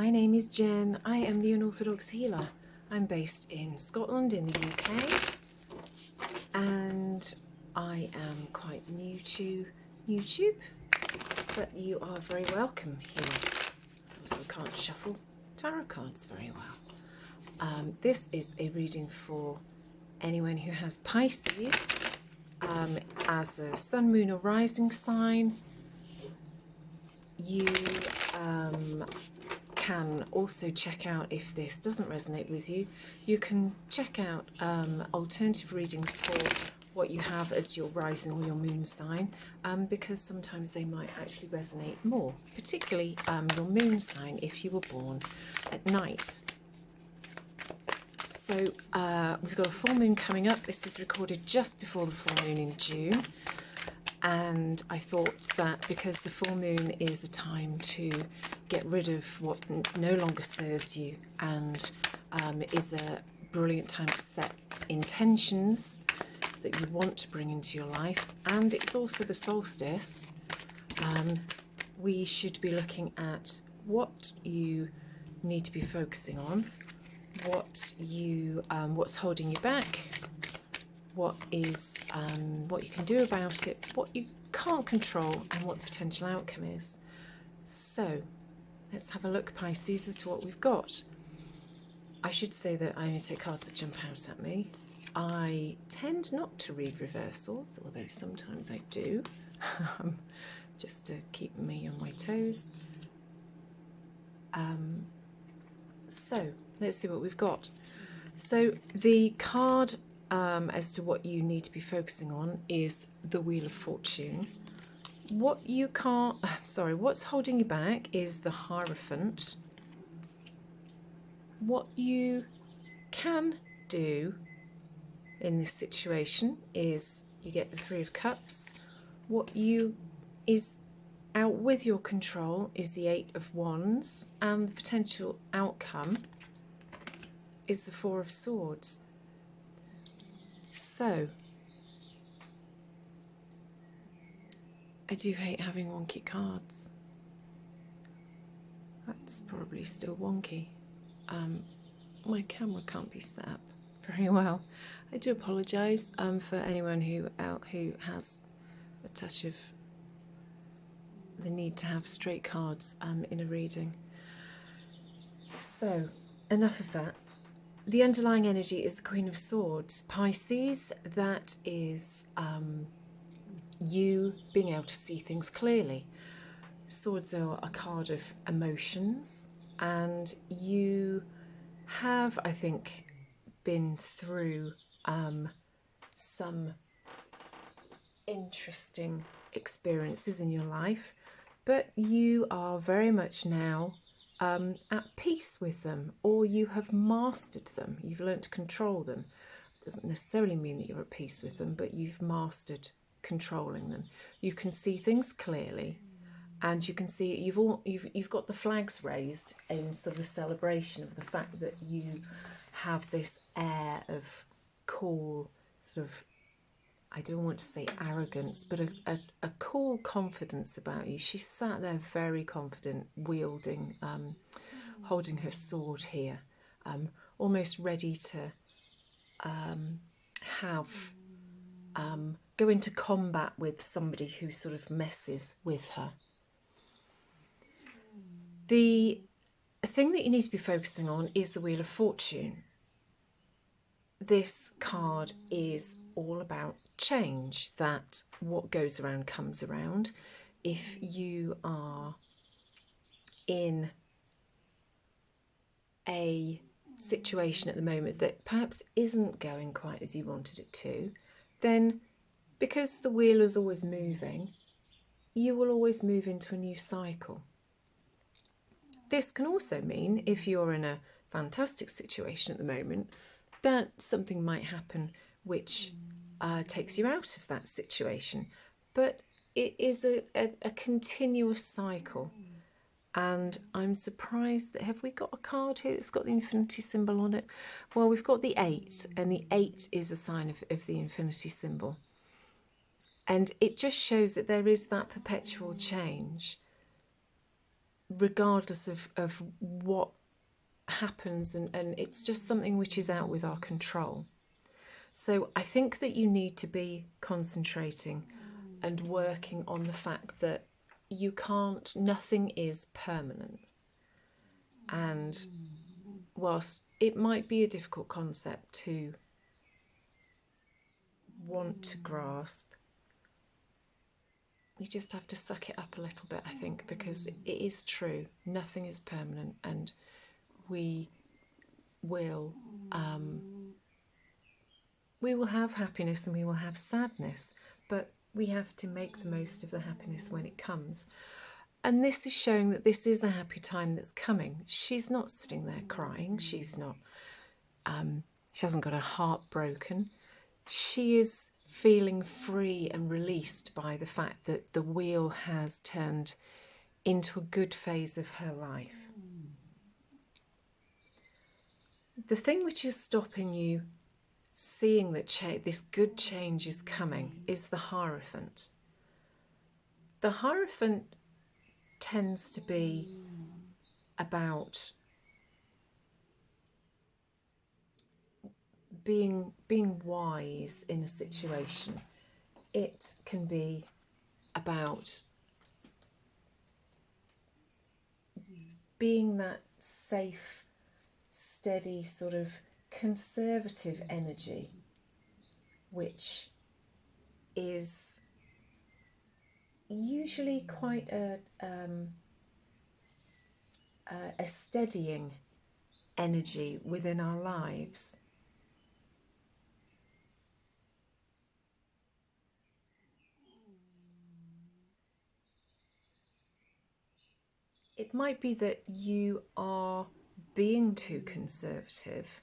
My name is Jen. I am the Unorthodox Healer. I'm based in Scotland in the UK, and I am quite new to YouTube, but you are very welcome here. I also can't shuffle tarot cards very well. This is a reading for anyone who has Pisces as a sun, moon or rising sign. You can also check out, if this doesn't resonate with you, you can check out alternative readings for what you have as your rising or your moon sign, because sometimes they might actually resonate more, particularly your moon sign if you were born at night. So we've got a full moon coming up. This is recorded just before the full moon in June. And I thought that because the full moon is a time to get rid of what no longer serves you, and is a brilliant time to set intentions that you want to bring into your life, and it's also the solstice, we should be looking at what you need to be focusing on, what's holding you back, what you can do about it, what you can't control, and what the potential outcome is. So let's have a look, Pisces, as to what we've got. I should say that I only take cards that jump out at me. I tend not to read reversals, although sometimes I do, just to keep me on my toes. So let's see what we've got. So the card as to what you need to be focusing on is the Wheel of Fortune. What's holding you back is the Hierophant. What you can do in this situation is you get the Three of Cups. What is out with your control is the Eight of Wands, and the potential outcome is the Four of Swords. So, I do hate having wonky cards. That's probably still wonky. My camera can't be set up very well. I do apologise for anyone who has a touch of the need to have straight cards in a reading. So, enough of that. The underlying energy is the Queen of Swords. Pisces, that is you being able to see things clearly. Swords are a card of emotions, and you have, I think, been through some interesting experiences in your life, but you are very much now at peace with them, or you have mastered them. You've learnt to control them. It doesn't necessarily mean that you're at peace with them, but you've mastered controlling them. You can see things clearly, and you can see you've got the flags raised in sort of a celebration of the fact that you have this air of cool, sort of, I don't want to say arrogance, but a cool confidence about you. She sat there very confident, wielding, holding her sword here, almost ready to go into combat with somebody who sort of messes with her. The thing that you need to be focusing on is the Wheel of Fortune. This card is all about change, that what goes around comes around. If you are in a situation at the moment that perhaps isn't going quite as you wanted it to, then because the wheel is always moving, you will always move into a new cycle. This can also mean, if you're in a fantastic situation at the moment, that something might happen which takes you out of that situation. But it is a continuous cycle. And I'm surprised that, have we got a card here that's got the infinity symbol on it? Well, we've got the 8, and the 8 is a sign of the infinity symbol. And it just shows that there is that perpetual change. regardless of what happens, and it's just something which is out with our control. So I think that you need to be concentrating and working on the fact that nothing is permanent. And whilst it might be a difficult concept to want to grasp, you just have to suck it up a little bit, I think, because it is true. Nothing is permanent, and we will have happiness and we will have sadness, but we have to make the most of the happiness when it comes. And this is showing that this is a happy time that's coming. She's not sitting there crying. She's not, she hasn't got her heart broken. She is feeling free and released by the fact that the wheel has turned into a good phase of her life. The thing which is stopping you seeing that this good change is coming is the Hierophant. The Hierophant tends to be about being wise in a situation. It can be about being that safe, steady, sort of conservative energy, which is usually quite a steadying energy within our lives. It might be that you are being too conservative,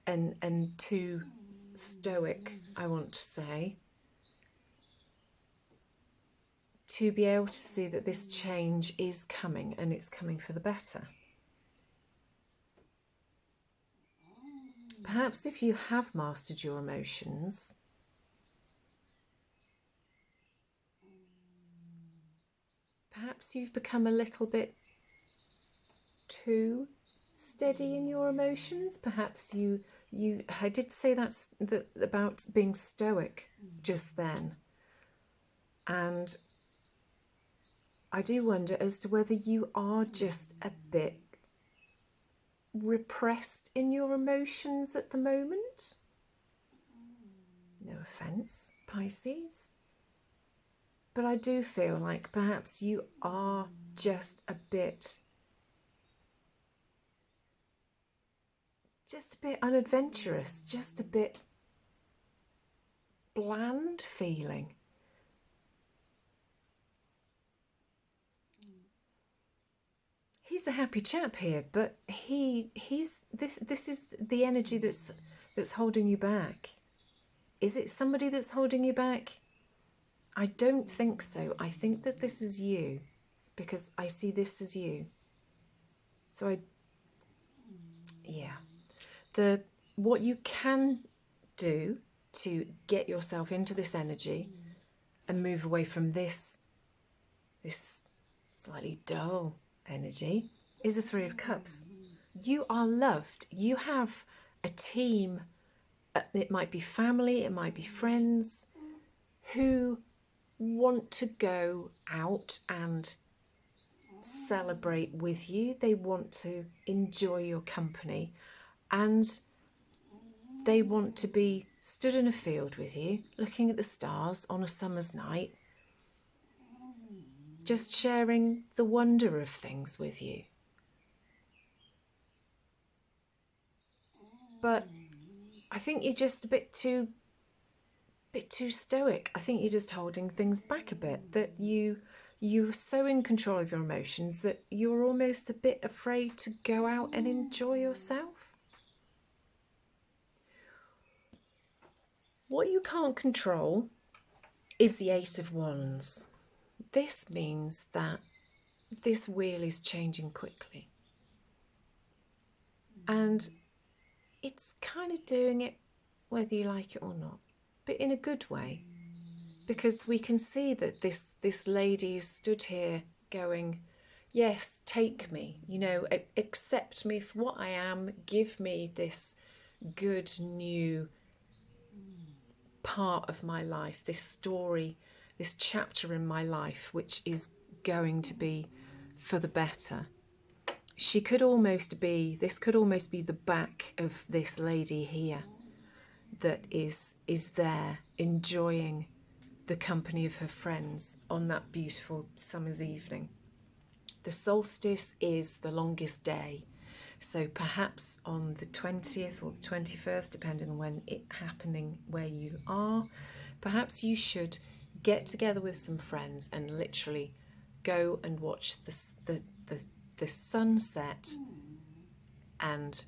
and too stoic, I want to say, to be able to see that this change is coming, and it's coming for the better. Perhaps if you have mastered your emotions, perhaps you've become a little bit too steady in your emotions. Perhaps I did say that about being stoic just then, and I do wonder as to whether you are just a bit repressed in your emotions at the moment. No offence, Pisces, but I do feel like perhaps you are just a bit unadventurous, just a bit bland feeling. He's a happy chap here, but this is the energy that's holding you back. Is it somebody that's holding you back? I don't think so. I think that this is you, because I see this as you. So what you can do to get yourself into this energy and move away from this slightly dull energy is the Three of Cups. You are loved. You have a team. It might be family, it might be friends, who want to go out and celebrate with you. They want to enjoy your company, and they want to be stood in a field with you, looking at the stars on a summer's night, just sharing the wonder of things with you. But I think you're just a bit too stoic. I think you're just holding things back a bit, that you're so in control of your emotions that you're almost a bit afraid to go out and enjoy yourself. What you can't control is the Ace of Wands. This means that this wheel is changing quickly, and it's kind of doing it whether you like it or not, but in a good way, because we can see that this lady is stood here going, yes, take me, you know, accept me for what I am, give me this good new part of my life, this story, this chapter in my life, which is going to be for the better. She could almost be, this could almost be the back of this lady here that is there enjoying the company of her friends on that beautiful summer's evening. The solstice is the longest day, so perhaps on the 20th or the 21st, depending on when it's happening where you are, perhaps you should get together with some friends and literally go and watch the sunset and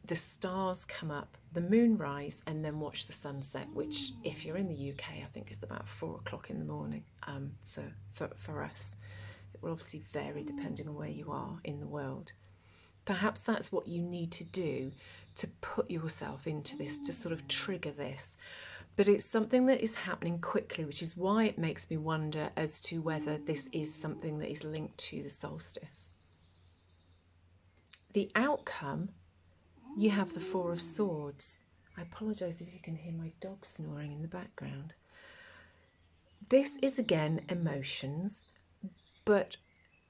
the stars come up, the moon rise, and then watch the sunset, which if you're in the UK, I think is about 4 o'clock in the morning for us. It will obviously vary depending on where you are in the world. Perhaps that's what you need to do to put yourself into this, to sort of trigger this. But it's something that is happening quickly, which is why it makes me wonder as to whether this is something that is linked to the solstice. The outcome, you have the Four of Swords. I apologise if you can hear my dog snoring in the background. This is again emotions, but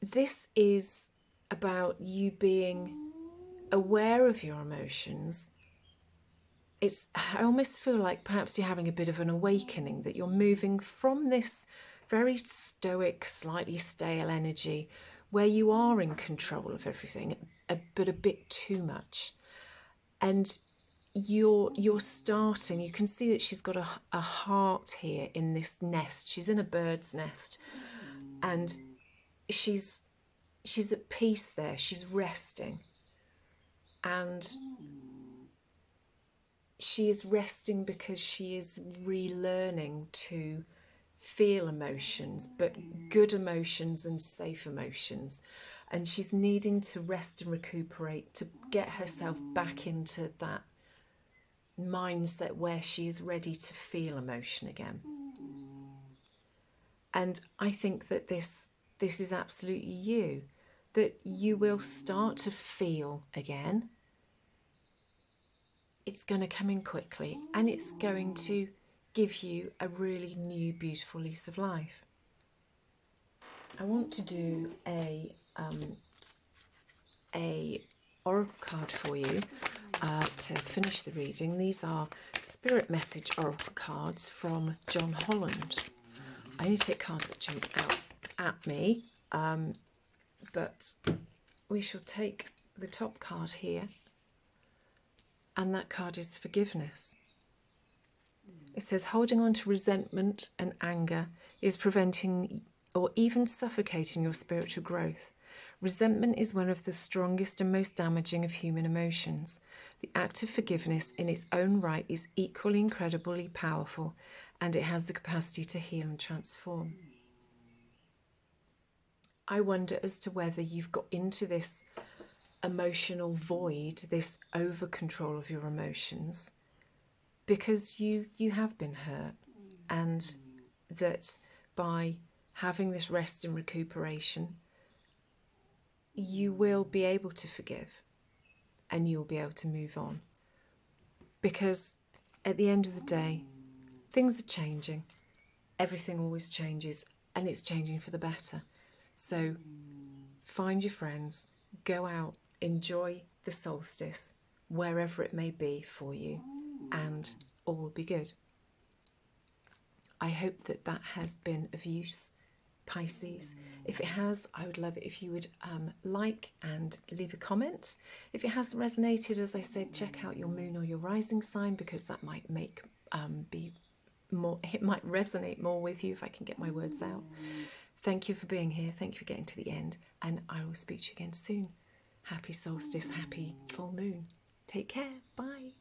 this is about you being aware of your emotions. I almost feel like perhaps you're having a bit of an awakening, that you're moving from this very stoic, slightly stale energy where you are in control of everything, but a bit too much. And you're starting, you can see that she's got a heart here in this nest. She's in a bird's nest, and she's at peace there. She's resting, and she is resting because she is relearning to feel emotions, but good emotions and safe emotions. And she's needing to rest and recuperate to get herself back into that mindset where she is ready to feel emotion again. And I think that this is absolutely you, that you will start to feel again. It's going to come in quickly, and it's going to give you a really new, beautiful lease of life. I want to do a oracle card for you to finish the reading. These are Spirit Message Oracle cards from John Holland. I only take cards that jump out at me, but we shall take the top card here, and that card is forgiveness. It says, holding on to resentment and anger is preventing or even suffocating your spiritual growth. Resentment is one of the strongest and most damaging of human emotions. The act of forgiveness in its own right is equally incredibly powerful, and it has the capacity to heal and transform. I wonder as to whether you've got into this emotional void, this over control of your emotions, because you have been hurt, and that by having this rest and recuperation, you will be able to forgive and you'll be able to move on. Because at the end of the day, things are changing. Everything always changes, and it's changing for the better. So find your friends, go out, enjoy the solstice, wherever it may be for you, and all will be good. I hope that that has been of use, Pisces. If it has, I would love it if you would like and leave a comment. If it hasn't resonated, as I said, check out your moon or your rising sign, because that might make it might resonate more with you if I can get my words out. Thank you for being here. Thank you for getting to the end, and I will speak to you again soon. Happy solstice, happy full moon. Take care. Bye.